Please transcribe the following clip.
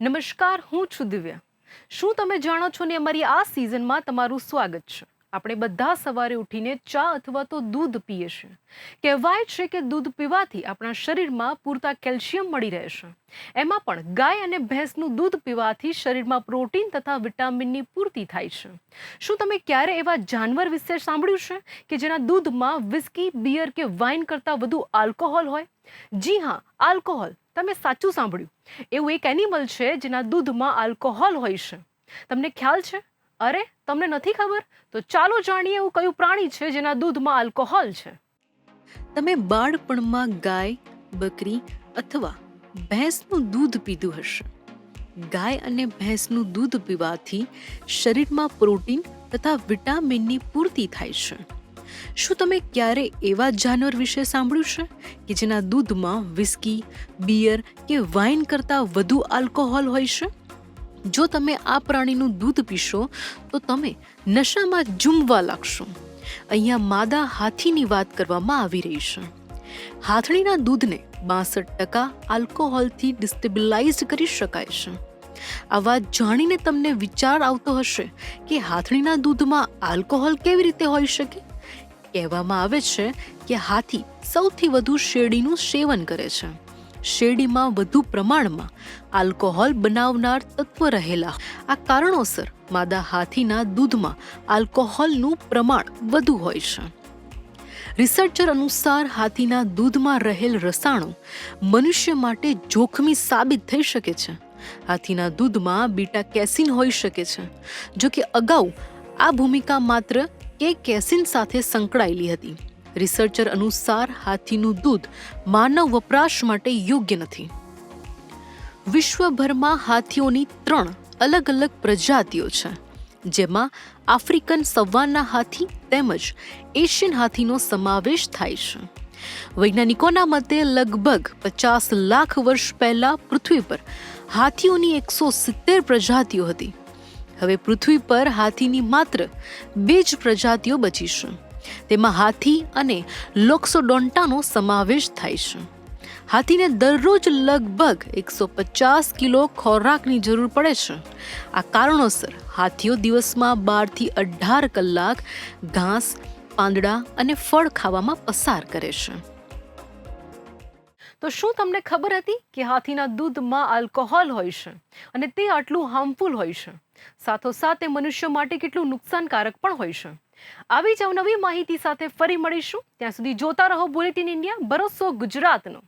નમસ્કાર, હું છું દિવ્યા. શું તમે જાણો છો ને અમારી આ સિઝનમાં તમારું સ્વાગત છે. આપણે બધા સવારે ઉઠીને ચા અથવા તો દૂધ પીએ છીએ. કહેવાય છે કે દૂધ પીવાથી આપણા શરીરમાં પૂરતા કેલ્શિયમ મળી રહે છે. એમાં પણ ગાય અને ભેંસનું દૂધ પીવાથી શરીરમાં પ્રોટીન તથા વિટામિનની પૂર્તિ થાય છે. શું તમે ક્યારે એવા જાનવર વિશે સાંભળ્યું છે કે જેના દૂધમાં વિસ્કી, બિયર કે વાઇન કરતાં વધુ આલ્કોહોલ હોય? જી હા, આલ્કોહોલ. તમે સાચું સાંભળ્યું. એવું એક એનિમલ છે જેના દૂધમાં આલ્કોહોલ હોય છે. તમને ખ્યાલ છે? અરે, તમને નથી ખબર? તો ચાલો જાણીએ એવું કયું પ્રાણી છે જેના દૂધમાં આલ્કોહોલ છે. તમે બાળપણમાં ગાય, બકરી અથવા ભેંસનું દૂધ પીધું હશે. ગાય અને ભેંસનું દૂધ પીવાથી શરીરમાં પ્રોટીન તથા વિટામિનની પૂર્તિ થાય છે. શું તમે ક્યારે એવા જાનવર વિશે સાંભળ્યું છે કે જેના દૂધમાં વિસ્કી, બિયર કે વાઇન કરતાં વધુ આલ્કોહોલ હોય છે? જો તમે આ પ્રાણીનું દૂધ પીશો તો તમે નશામાં ઝૂમવા લાગશો. અહીંયા માદા હાથીની વાત કરવામાં આવી રહી છે. હાથણીના દૂધને 62% આલ્કોહોલથી ડિસ્ટેબિલાઇઝ કરી શકાય છે. આ વાત જાણીને તમને વિચાર આવતો હશે કે હાથણીના દૂધમાં આલ્કોહોલ કેવી રીતે હોઈ શકે? કહેવામાં આવે છે કે હાથી સૌથી વધુ શેરડીનું સેવન કરે છે. શેરડીમાં વધુ પ્રમાણમાં આલ્કોહોલ બનાવનાર તત્વ રહેલા આ કારણોસર માદા હાથીના દૂધમાં આલ્કોહોલનું પ્રમાણ વધુ હોય છે. રિસર્ચર અનુસાર હાથીના દૂધમાં રહેલ રસાયણો મનુષ્ય માટે જોખમી સાબિત થઈ શકે છે. હાથીના દૂધમાં બીટા કેસીન હોઈ શકે છે. જો કે અગાઉ આ ભૂમિકા માત્ર કેસીન સાથે સંકળાયેલી હતી. રિસર્ચર અનુસાર હાથીનું દૂધ માનવ વપરાશ માટે યોગ્ય નથી. વિશ્વભરમાં હાથીઓની 3 અલગ અલગ પ્રજાતિઓ છે, જેમાં આફ્રિકન સવાના હાથી તેમજ એશિયન હાથીનો સમાવેશ થાય છે. વૈજ્ઞાનિકોના મતે લગભગ 50 લાખ વર્ષ પહેલા પૃથ્વી પર હાથીઓની 170 પ્રજાતિઓ હતી. હવે પૃથ્વી પર હાથીની માત્ર 2 જ પ્રજાતિઓ બચી છે. તેમાં હાથી અને લોક્સોડોન્ટાનો સમાવેશ થાય છે. હાથીને દરરોજ લગભગ 150 કિલો ખોરાકની જરૂર પડે છે. આ કારણોસર હાથીઓ દિવસમાં 12 થી 18 કલાક ઘાસ, પાંદડા અને ફળ ખાવામાં પસાર કરે છે. તો શું તમને ખબર હતી કે હાથીના દૂધમાં આલ્કોહોલ હોય છે અને તે આટલું હાર્મફુલ હોય છે? સાથોસાથ તે મનુષ્ય માટે કેટલું નુકસાનકારક પણ હોય છે. આવી જ અવનવી માહિતી સાથે ફરી મળીશું. ત્યાં સુધી જોતા રહો બુલેટિન ઇન્ડિયા, ભરોસો ગુજરાતનો.